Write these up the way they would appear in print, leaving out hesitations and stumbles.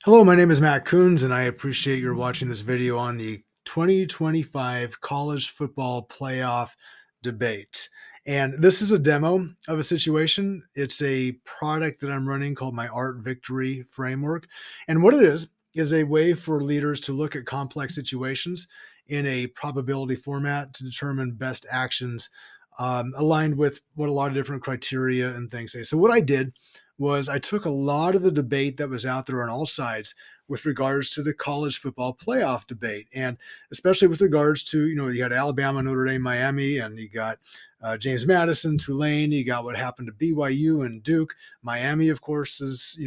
Hello, my name is Matt Coons, and I appreciate your watching this video on the 2025 college football playoff debate. And this is a demo of a situation. It's a product that I'm running called my Art Victory Framework. And what it is a way for leaders to look at complex situations in a probability format to determine best actions aligned with what a lot of different criteria and things say. So, what I did was I took a lot of the debate that was out there on all sides with regards to the college football playoff debate, and especially with regards to, you had Alabama, Notre Dame, Miami, and you got James Madison, Tulane. You got what happened to BYU and Duke. Miami, of course, is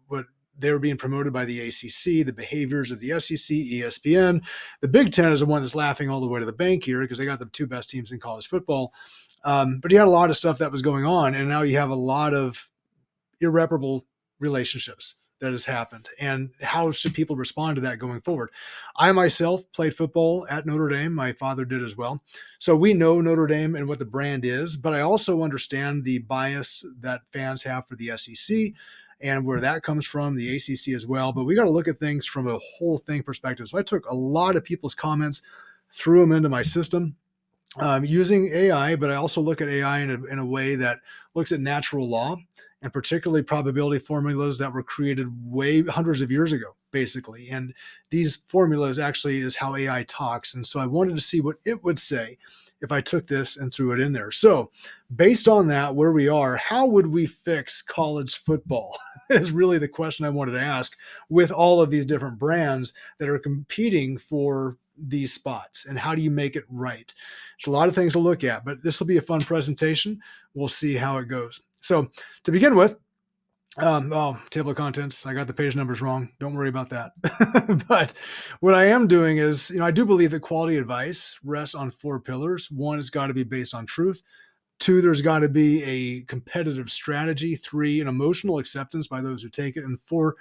what they were being promoted by the ACC, the behaviors of the SEC, ESPN. The Big Ten is the one that's laughing all the way to the bank here because they got the two best teams in college football. But you had a lot of stuff that was going on, and now you have a lot of irreparable relationships that has happened, and how should people respond to that going forward? I myself played football at Notre Dame. My father did as well. So we know Notre Dame and what the brand is, but I also understand the bias that fans have for the SEC and where that comes from, the ACC as well. But we got to look at things from a whole thing perspective. So I took a lot of people's comments, threw them into my system, using AI, but I also look at AI in a way that looks at natural law and particularly probability formulas that were created way hundreds of years ago, basically. And these formulas actually is how AI talks. And so I wanted to see what it would say if I took this and threw it in there. So based on that, where we are, how would we fix college football is really the question I wanted to ask with all of these different brands that are competing for these spots, and how do you make it right? There's a lot of things to look at, but this will be a fun presentation. We'll see how it goes. So to begin with, table of contents, I got the page numbers wrong. Don't worry about that. But what I am doing is, I do believe that quality advice rests on four pillars. One, has got to be based on truth. Two, there's got to be a competitive strategy. Three, an emotional acceptance by those who take it. And four,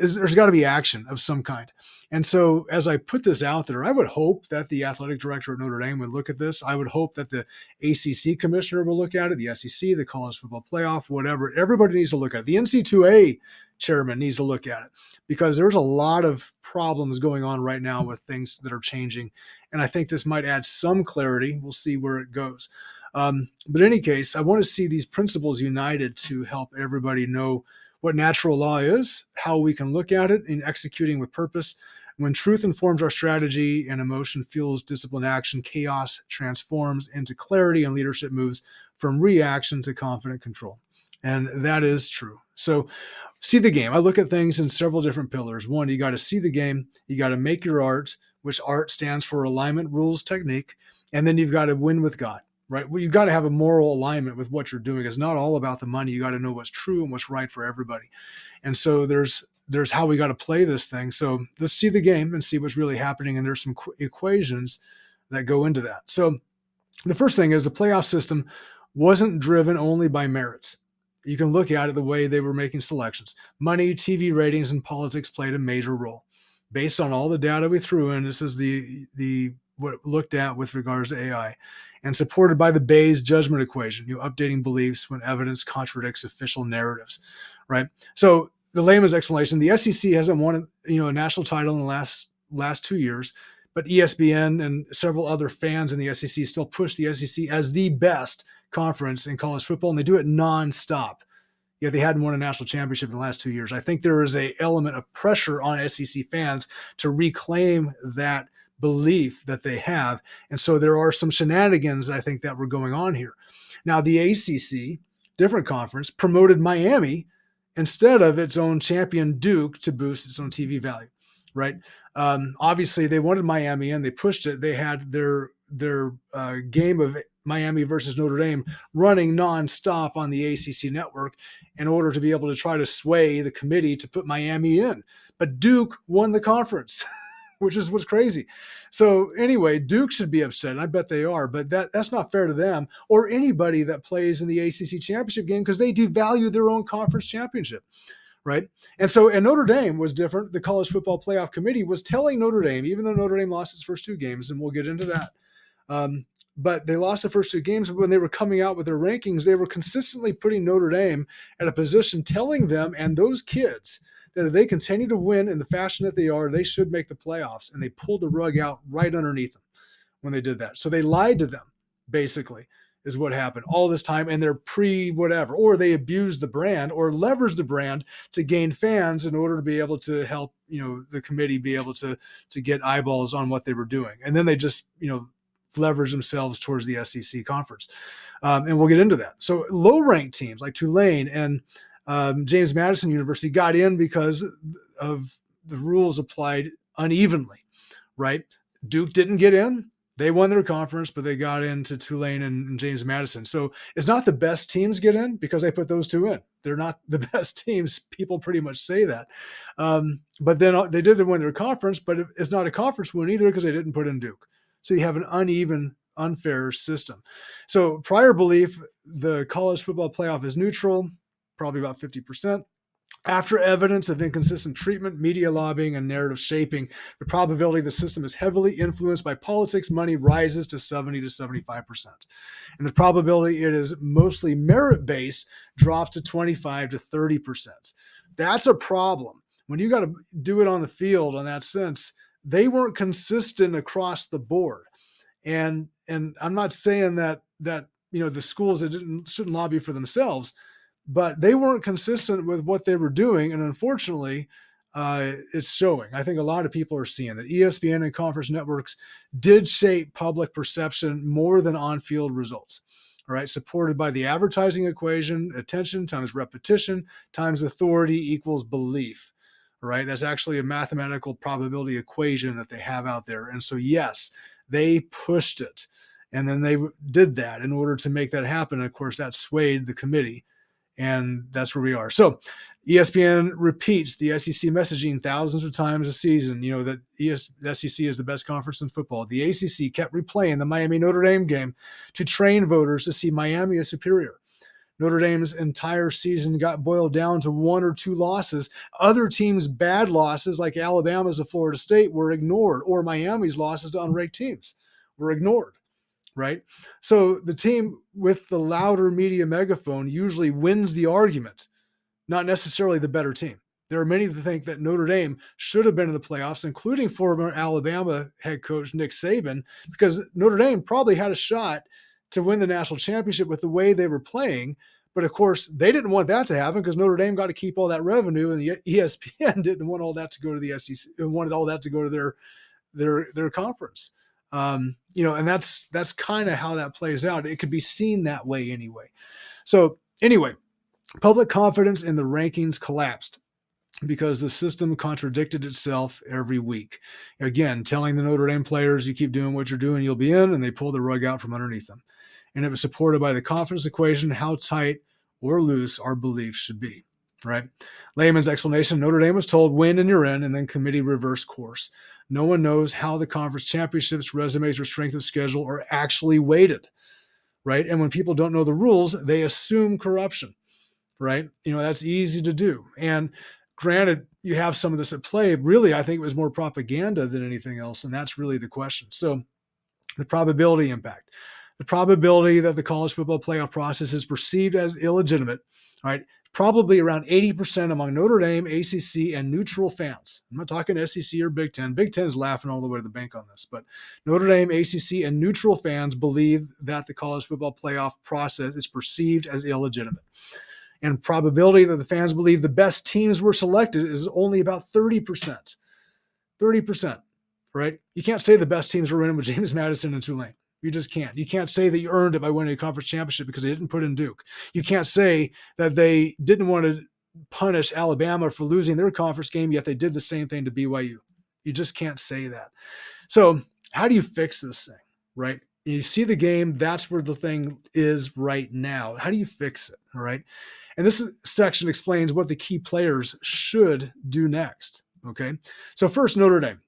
there's got to be action of some kind. And so as I put this out there, I would hope that the athletic director at Notre Dame would look at this. I would hope that the ACC commissioner will look at it, the SEC, the college football playoff, whatever. Everybody needs to look at it. The NC2A chairman needs to look at it, because there's a lot of problems going on right now with things that are changing. And I think this might add some clarity. We'll see where it goes. But in any case, I want to see these principles united to help everybody know what natural law is, how we can look at it in executing with purpose. When truth informs our strategy and emotion fuels disciplined action, chaos transforms into clarity and leadership moves from reaction to confident control. And that is true. So see the game. I look at things in several different pillars. One, you got to see the game. You got to make your art, which art stands for alignment, rules, technique. And then you've got to win with God. Right. Well, you've got to have a moral alignment with what you're doing. It's not all about the money. You got to know what's true and what's right for everybody. And so there's how we got to play this thing. So let's see the game and see what's really happening. And there's some equations that go into that. So the first thing is the playoff system wasn't driven only by merits. You can look at it the way they were making selections. Money, TV ratings, and politics played a major role. Based on all the data we threw in, this is the what looked at with regards to AI, and supported by the Bayes judgment equation, updating beliefs when evidence contradicts official narratives, right? So the layman's explanation, the SEC hasn't won, a national title in the last 2 years, but ESPN and several other fans in the SEC still push the SEC as the best conference in college football, and they do it nonstop. Yet they hadn't won a national championship in the last 2 years. I think there is an element of pressure on SEC fans to reclaim that belief that they have. And so there are some shenanigans, I think, that were going on here. Now, the ACC, different conference, promoted Miami instead of its own champion Duke to boost its own TV value, right? Obviously, they wanted Miami and they pushed it. They had their game of Miami versus Notre Dame running nonstop on the ACC network in order to be able to try to sway the committee to put Miami in. But Duke won the conference, which is what's crazy. So anyway, Duke should be upset, and I bet they are, but that's not fair to them or anybody that plays in the ACC championship game, because they devalue their own conference championship, right? And Notre Dame was different. The College Football Playoff Committee was telling Notre Dame, even though Notre Dame lost its first two games, and we'll get into that, but they lost the first two games. When they were coming out with their rankings, they were consistently putting Notre Dame at a position, telling them and those kids that if they continue to win in the fashion that they are, they should make the playoffs. And they pulled the rug out right underneath them when they did that. So they lied to them, basically, is what happened all this time. And they're pre-whatever, or they abused the brand or leveraged the brand to gain fans in order to be able to help, the committee be able to get eyeballs on what they were doing. And then they just, leverage themselves towards the SEC conference. And we'll get into that. So low-ranked teams like Tulane and James Madison University got in because of the rules applied unevenly, right? Duke didn't get in. They won their conference, but they got into Tulane and James Madison. So it's not the best teams get in because they put those two in. They're not the best teams. People pretty much say that. But then they did win their conference, but it's not a conference win either because they didn't put in Duke. So you have an uneven, unfair system. So prior belief, the college football playoff is neutral, probably about 50%. After evidence of inconsistent treatment, media lobbying, and narrative shaping, the probability the system is heavily influenced by politics money rises to 70 to 75%. And the probability it is mostly merit-based drops to 25 to 30%. That's a problem. When you got to do it on the field in that sense, they weren't consistent across the board. And I'm not saying that the schools that shouldn't lobby for themselves, but they weren't consistent with what they were doing. And unfortunately, it's showing. I think a lot of people are seeing that ESPN and conference networks did shape public perception more than on-field results. All right, supported by the advertising equation, attention times repetition times authority equals belief. All right, that's actually a mathematical probability equation that they have out there. And so, yes, they pushed it. And then they did that in order to make that happen. And of course, that swayed the committee. And that's where we are. So ESPN repeats the SEC messaging thousands of times a season, that the SEC is the best conference in football. The ACC kept replaying the Miami-Notre Dame game to train voters to see Miami as superior. Notre Dame's entire season got boiled down to one or two losses. Other teams' bad losses, like Alabama's to Florida State, were ignored, or Miami's losses to unranked teams were ignored. Right? So the team with the louder media megaphone usually wins the argument, not necessarily the better team. There are many that think that Notre Dame should have been in the playoffs, including former Alabama head coach Nick Saban, because Notre Dame probably had a shot to win the national championship with the way they were playing. But of course, they didn't want that to happen because Notre Dame got to keep all that revenue, and the ESPN didn't want all that to go to the SEC, wanted all that to go to their conference. And that's kind of how that plays out. It could be seen that way anyway. So anyway, public confidence in the rankings collapsed because the system contradicted itself every week. Again, telling the Notre Dame players, you keep doing what you're doing, you'll be in, and they pulled the rug out from underneath them. And it was supported by the confidence equation, how tight or loose our beliefs should be. Right? Layman's explanation, Notre Dame was told win and you're in, and then committee reversed course. No one knows how the conference championships, resumes, or strength of schedule are actually weighted, right? And when people don't know the rules, they assume corruption, right? That's easy to do. And granted, you have some of this at play. Really, I think it was more propaganda than anything else, and that's really the question. So the probability impact. The probability that the college football playoff process is perceived as illegitimate, right? Probably around 80% among Notre Dame, ACC, and neutral fans. I'm not talking SEC or Big Ten. Big Ten is laughing all the way to the bank on this. But Notre Dame, ACC, and neutral fans believe that the college football playoff process is perceived as illegitimate. And probability that the fans believe the best teams were selected is only about 30%. 30%, right? You can't say the best teams were in with James Madison and Tulane. You just can't. You can't say that you earned it by winning a conference championship because they didn't put in Duke. You can't say that they didn't want to punish Alabama for losing their conference game, yet they did the same thing to BYU. You just can't say that. So how do you fix this thing, right? You see the game, that's where the thing is right now. How do you fix it, all right? And this section explains what the key players should do next, okay? So first, Notre Dame.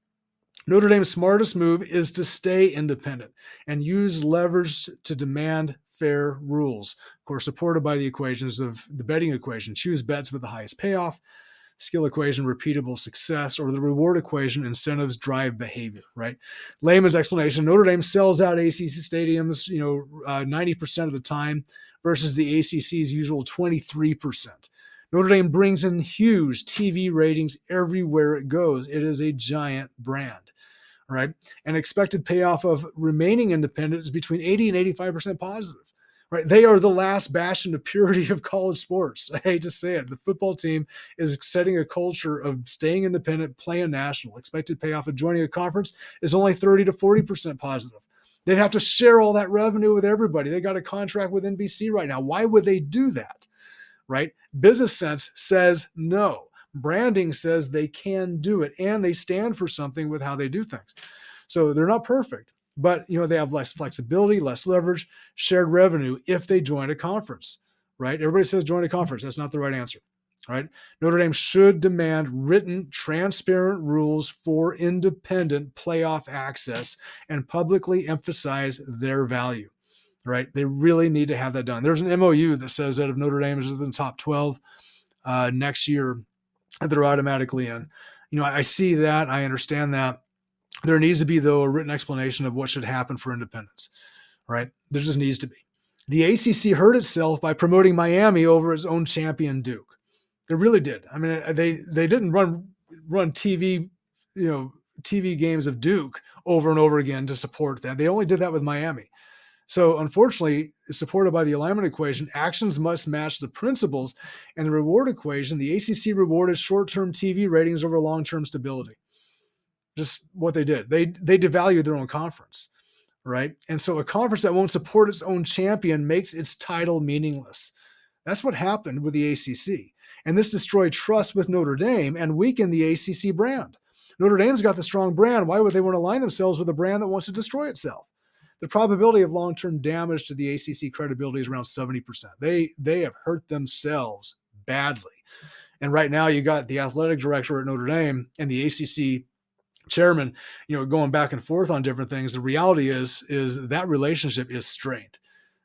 Notre Dame's smartest move is to stay independent and use leverage to demand fair rules. Of course, supported by the equations of the betting equation, choose bets with the highest payoff, skill equation, repeatable success, or the reward equation, incentives drive behavior, right? Layman's explanation, Notre Dame sells out ACC stadiums, 90% of the time versus the ACC's usual 23%. Notre Dame brings in huge TV ratings everywhere it goes. It is a giant brand, right? And expected payoff of remaining independent is between 80 and 85% positive, right? They are the last bastion of purity of college sports. I hate to say it. The football team is setting a culture of staying independent, playing national. Expected payoff of joining a conference is only 30 to 40% positive. They'd have to share all that revenue with everybody. They got a contract with NBC right now. Why would they do that, right? Business sense says no. Branding says they can do it, and they stand for something with how they do things. So they're not perfect, but they have less flexibility, less leverage, shared revenue if they join a conference, right? Everybody says join a conference. That's not the right answer, right? Notre Dame should demand written, transparent rules for independent playoff access and publicly emphasize their value, right? They really need to have that done. There's an MOU that says that if Notre Dame is in the top 12 next year, they're automatically in. I see that. I understand that. There needs to be, though, a written explanation of what should happen for independence, right? There just needs to be. The ACC hurt itself by promoting Miami over its own champion Duke. They really did. I mean, they didn't run TV, TV games of Duke over and over again to support that. They only did that with Miami. So unfortunately, supported by the alignment equation, actions must match the principles, and the reward equation, the ACC rewarded short-term TV ratings over long-term stability. Just what they did. They devalued their own conference, right? And so a conference that won't support its own champion makes its title meaningless. That's what happened with the ACC. And this destroyed trust with Notre Dame and weakened the ACC brand. Notre Dame's got the strong brand. Why would they want to align themselves with a brand that wants to destroy itself? The probability of long-term damage to the ACC credibility is around 70%. They have hurt themselves badly. And right now you got the athletic director at Notre Dame and the ACC chairman, going back and forth on different things. The reality is that relationship is strained,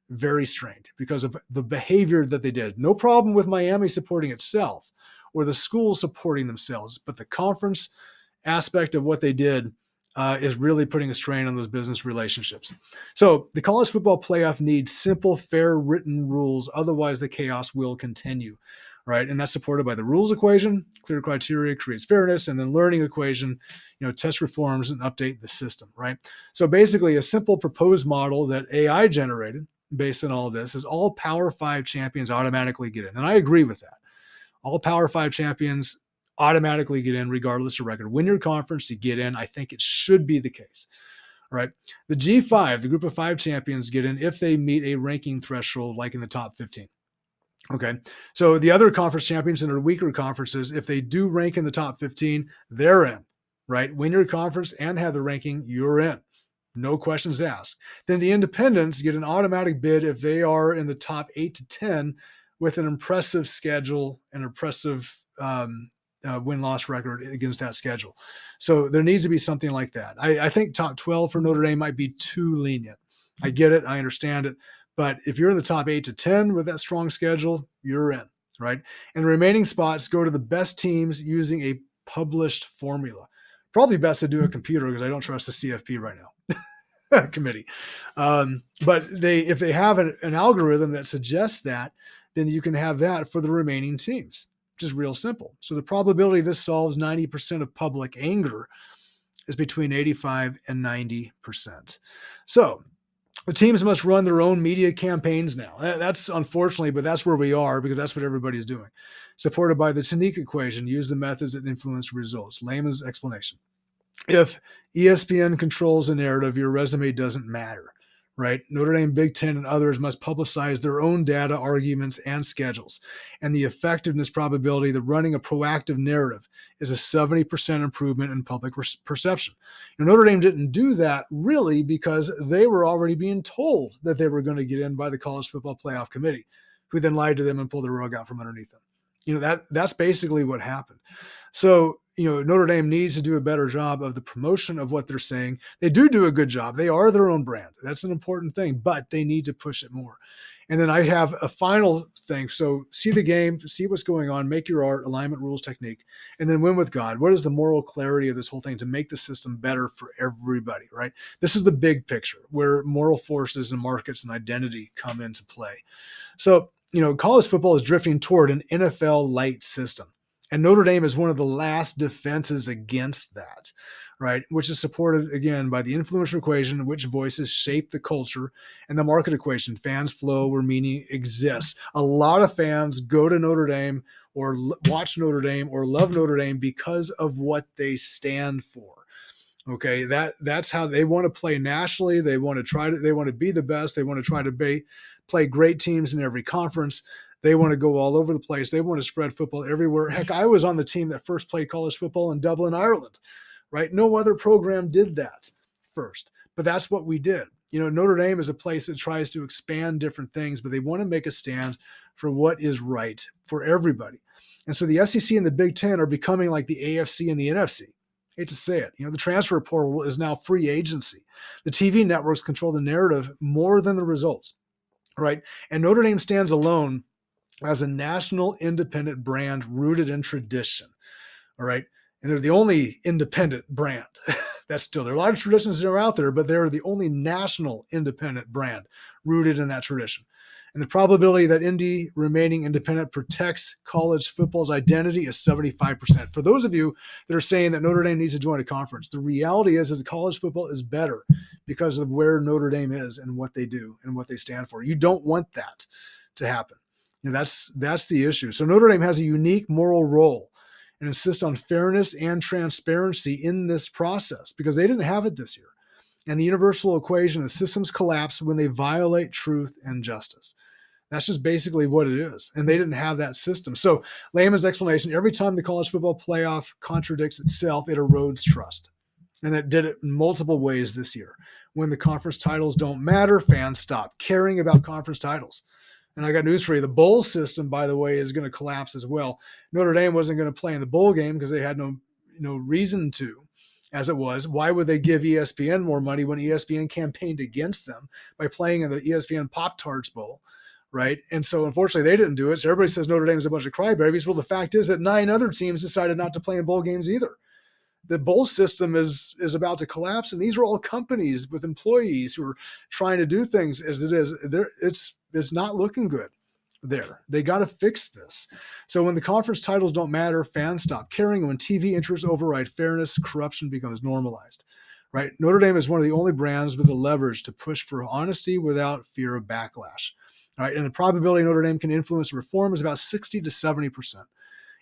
very strained, because of the behavior that they did. No problem with Miami supporting itself or the schools supporting themselves, but the conference aspect of what they did is really putting a strain on those business relationships. So the college football playoff needs simple, fair, written rules. Otherwise, the chaos will continue, right? And that's supported by the rules equation. Clear criteria creates fairness, and then learning equation, test reforms and update the system, right? So basically, a simple proposed model that AI generated based on all of this is all Power 5 champions automatically get in. And I agree with that. All Power 5 champions automatically get in regardless of record. Win your conference to get in. I think it should be the case, right? The G5, the group of 5 champions, get in if they meet a ranking threshold like in the top 15. Okay, so the other conference champions in their weaker conferences, if they do rank in the top 15, they're in, right? Win your conference and have the ranking, you're in. No questions asked. Then the independents get an automatic bid if they are in the top 8 to 10 with an impressive schedule and impressive win-loss record against that schedule. So there needs to be something like that. I think top 12 for Notre Dame might be too lenient. I get it. I understand it. But if you're in the top 8 to 10 with that strong schedule, you're in, right? And the remaining spots go to the best teams using a published formula. Probably best to do a computer because I don't trust the CFP right now committee. But if they have an algorithm that suggests that, then you can have that for the remaining teams, which is real simple. So the probability this solves 90% of public anger is between 85 and 90%. So the teams must run their own media campaigns now. That's unfortunately, but that's where we are because that's what everybody's doing. Supported by the Tanique equation, use the methods that influence results. Layman's explanation. If ESPN controls the narrative, your resume doesn't matter, right? Notre Dame, Big Ten, and others must publicize their own data, arguments, and schedules. And the effectiveness probability that running a proactive narrative is a 70% improvement in public perception. Notre Dame didn't do that really because they were already being told that they were going to get in by the College Football Playoff Committee, who then lied to them and pulled the rug out from underneath them. That's basically what happened. So, Notre Dame needs to do a better job of the promotion of what they're saying. They do a good job. They are their own brand. That's an important thing, but they need to push it more. And then I have a final thing. So see the game, see what's going on, make your art, alignment, rules, technique, and then win with God. What is the moral clarity of this whole thing to make the system better for everybody, right? This is the big picture where moral forces and markets and identity come into play. So college football is drifting toward an NFL light system. And Notre Dame is one of the last defenses against that, right? Which is supported again by the influential equation, which voices shape the culture, and the market equation, fans flow where meaning exists. A lot of fans go to Notre Dame or watch Notre Dame or love Notre Dame because of what they stand for. Okay, that's how they want to play nationally. They want to be the best. They want to try to play great teams in every conference. They want to go all over the place. They want to spread football everywhere. Heck, I was on the team that first played college football in Dublin, Ireland, right? No other program did that first, but that's what we did. Notre Dame is a place that tries to expand different things, but they want to make a stand for what is right for everybody. And so the SEC and the Big Ten are becoming like the AFC and the NFC. Hate to say it. The transfer portal is now free agency. The TV networks control the narrative more than the results, right? And Notre Dame stands alone as a national independent brand rooted in tradition, all right? And they're the only independent brand that's still there. Are a lot of traditions that are out there, but they're the only national independent brand rooted in that tradition. And the probability that Indy remaining independent protects college football's identity is 75%. For those of you that are saying that Notre Dame needs to join a conference, the reality is that college football is better because of where Notre Dame is and what they do and what they stand for. You don't want that to happen. That's the issue. So Notre Dame has a unique moral role and insists on fairness and transparency in this process because they didn't have it this year. And the universal equation of systems collapse when they violate truth and justice. That's just basically what it is. And they didn't have that system. So layman's explanation, every time the college football playoff contradicts itself, it erodes trust. And it did it in multiple ways this year. When the conference titles don't matter, fans stop caring about conference titles. And I got news for you. The bowl system, by the way, is going to collapse as well. Notre Dame wasn't going to play in the bowl game because they had no reason to. As it was, why would they give ESPN more money when ESPN campaigned against them by playing in the ESPN Pop-Tarts Bowl, right? And so, unfortunately, they didn't do it. So everybody says Notre Dame is a bunch of crybabies. Well, the fact is that 9 other teams decided not to play in bowl games either. The bowl system is about to collapse, and these are all companies with employees who are trying to do things as it is. It's not looking good there. They got to fix this. So when the conference titles don't matter, fans stop caring. When TV interests override fairness, corruption becomes normalized, right? Notre Dame is one of the only brands with the leverage to push for honesty without fear of backlash, right? And the probability Notre Dame can influence reform is about 60 to 70%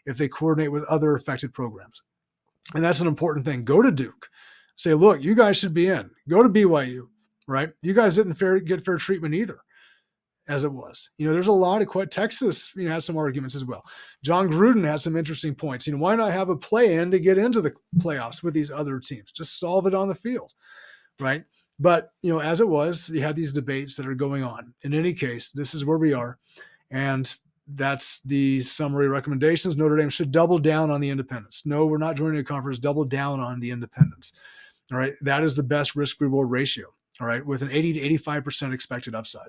if they coordinate with other affected programs. And that's an important thing. Go to Duke. Say, look, you guys should be in. Go to BYU, right? You guys didn't get fair treatment either. As it was. There's a lot of Texas, has some arguments as well. John Gruden had some interesting points. Why not have a play-in to get into the playoffs with these other teams? Just solve it on the field, right? But, as it was, you had these debates that are going on. In any case, this is where we are. And that's the summary recommendations. Notre Dame should double down on the independence. No, we're not joining a conference. Double down on the independence. All right. That is the best risk-reward ratio. All right. With an 80 to 85% expected upside.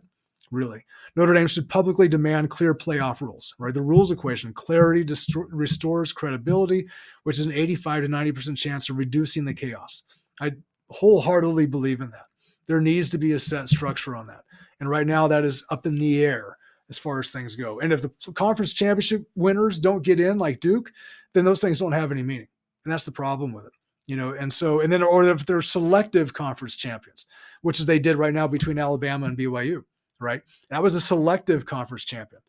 Really. Notre Dame should publicly demand clear playoff rules, right? The rules equation, clarity restores credibility, which is an 85 to 90% chance of reducing the chaos. I wholeheartedly believe in that. There needs to be a set structure on that. And right now that is up in the air as far as things go. And if the conference championship winners don't get in like Duke, then those things don't have any meaning. And that's the problem with it. Or if they're selective conference champions, which is they did right now between Alabama and BYU. Right. That was a selective conference champion.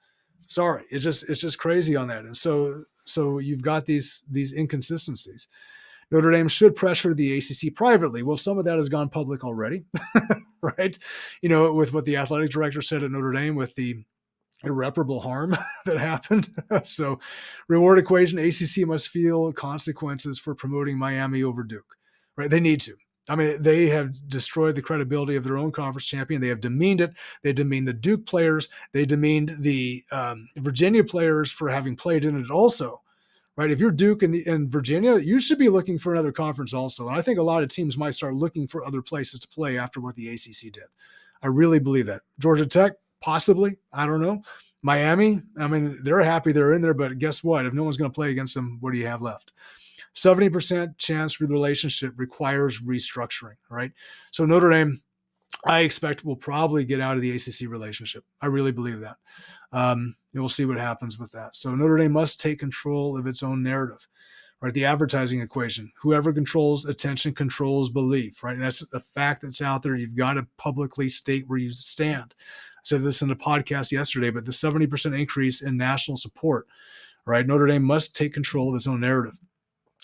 Sorry. It's just crazy on that. And so you've got these inconsistencies. Notre Dame should pressure the ACC privately. Well, some of that has gone public already, right? With what the athletic director said at Notre Dame with the irreparable harm that happened. So reward equation, ACC must feel consequences for promoting Miami over Duke, right? They need to. I mean, they have destroyed the credibility of their own conference champion. They have demeaned it. They demeaned the Duke players. They demeaned the Virginia players for having played in it also, right? If you're Duke and Virginia, you should be looking for another conference also. And I think a lot of teams might start looking for other places to play after what the ACC did. I really believe that. Georgia Tech, possibly. I don't know. Miami, I mean, they're happy they're in there, but guess what? If no one's going to play against them, what do you have left? 70% chance for the relationship requires restructuring, right? So Notre Dame, I expect we'll probably get out of the ACC relationship. I really believe that. We'll see what happens with that. So Notre Dame must take control of its own narrative, right? The advertising equation. Whoever controls attention controls belief, right? And that's a fact that's out there. You've got to publicly state where you stand. I said this in a podcast yesterday, but the 70% increase in national support, right? Notre Dame must take control of its own narrative.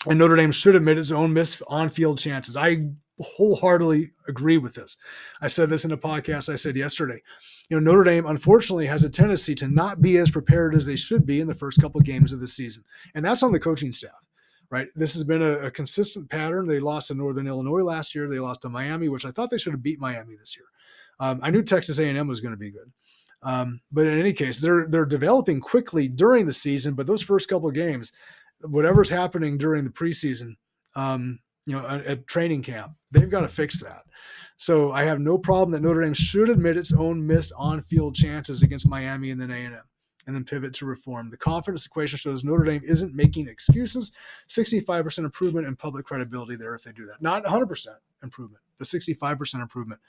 And Notre Dame should admit its own missed on-field chances. I wholeheartedly agree with this. I said this in a podcast I said yesterday. Notre Dame, unfortunately, has a tendency to not be as prepared as they should be in the first couple of games of the season. And that's on the coaching staff, right? This has been a consistent pattern. They lost to Northern Illinois last year. They lost to Miami, which I thought they should have beat Miami this year. I knew Texas A&M was going to be good. But in any case, they're developing quickly during the season, but those first couple of games, whatever's happening during the preseason, at training camp, they've got to fix that. So I have no problem that Notre Dame should admit its own missed on-field chances against Miami and then A&M, and then pivot to reform. The confidence equation shows Notre Dame isn't making excuses. 65% improvement in public credibility there if they do that. Not 100% improvement, but 65% improvement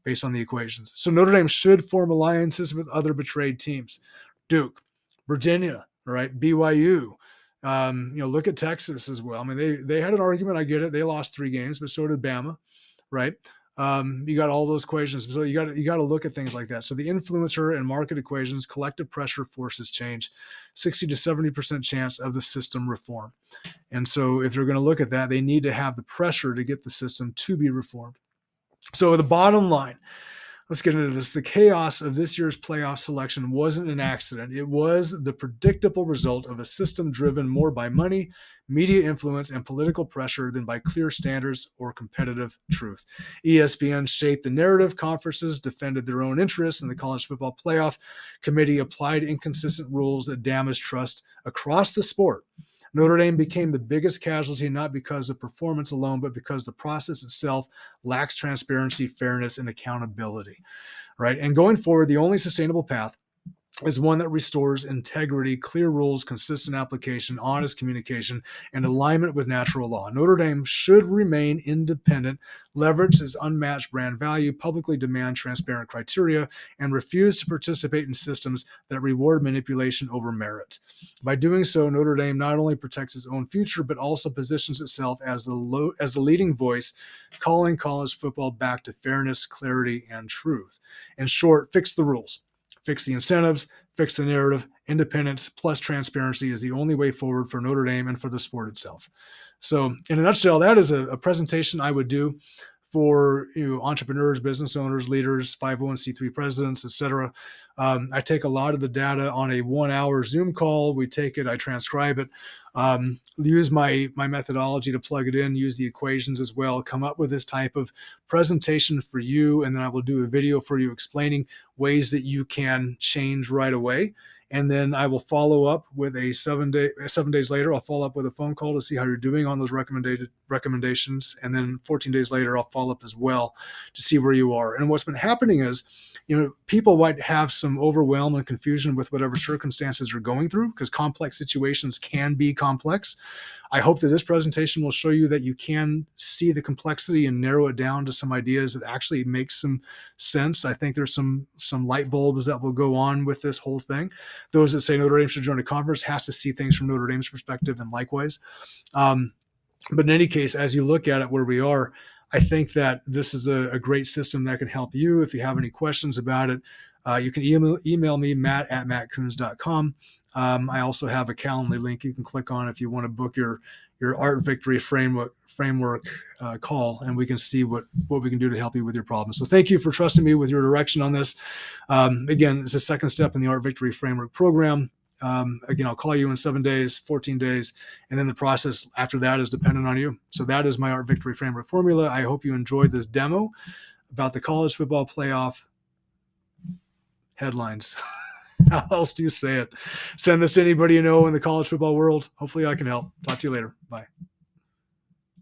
based on the equations. So Notre Dame should form alliances with other betrayed teams. Duke, Virginia, right? BYU. Look at Texas as well. I mean, they had an argument. I get it. They lost 3 games, but so did Bama, right? You got all those equations. So you got to look at things like that. So the influencer and market equations, collective pressure forces change, 60 to 70% chance of the system reform. And so if they're going to look at that, they need to have the pressure to get the system to be reformed. So the bottom line, let's get into this. The chaos of this year's playoff selection wasn't an accident. It was the predictable result of a system driven more by money, media influence, and political pressure than by clear standards or competitive truth. ESPN shaped the narrative. Conferences defended their own interests, and the college football playoff committee applied inconsistent rules that damaged trust across the sport. Notre Dame became the biggest casualty not because of performance alone, but because the process itself lacks transparency, fairness, and accountability, right? And going forward, the only sustainable path is one that restores integrity, clear rules, consistent application, honest communication, and alignment with natural law. Notre Dame should remain independent, leverage its unmatched brand value, publicly demand transparent criteria, and refuse to participate in systems that reward manipulation over merit. By doing so, Notre Dame not only protects its own future, but also positions itself as the leading voice, calling college football back to fairness, clarity, and truth. In short, fix the rules. Fix the incentives, fix the narrative. Independence plus transparency is the only way forward for Notre Dame and for the sport itself. So in a nutshell, that is a presentation I would do for entrepreneurs, business owners, leaders, 501c3 presidents, etc. I take a lot of the data on a 1-hour Zoom call. We take it, I transcribe it, use my methodology to plug it in, use the equations as well, come up with this type of presentation for you, and then I will do a video for you explaining ways that you can change right away. And then I will follow up with 7 days later, I'll follow up with a phone call to see how you're doing on those recommendations. And then 14 days later, I'll follow up as well to see where you are. And what's been happening is, people might have some overwhelm and confusion with whatever circumstances you're going through, because complex situations can be complex. I hope that this presentation will show you that you can see the complexity and narrow it down to some ideas that actually make some sense. I think there's some light bulbs that will go on with this whole thing. Those that say Notre Dame should join a conference has to see things from Notre Dame's perspective, and likewise. But in any case, as you look at it where we are, I think that this is a great system that can help you. If you have any questions about it, you can email me, matt@mattcoons.com. I also have a Calendly link you can click on if you want to book your Art Victory framework call, and we can see what we can do to help you with your problems. So thank you for trusting me with your direction on this. Again, it's the second step in the Art Victory Framework program. Again, I'll call you in 7 days, 14 days, and then the process after that is dependent on you. So that is my Art Victory Framework formula. I hope you enjoyed this demo about the college football playoff headlines. How else do you say it? Send this to anybody you know in the college football world. Hopefully I can help. Talk to you later. Bye.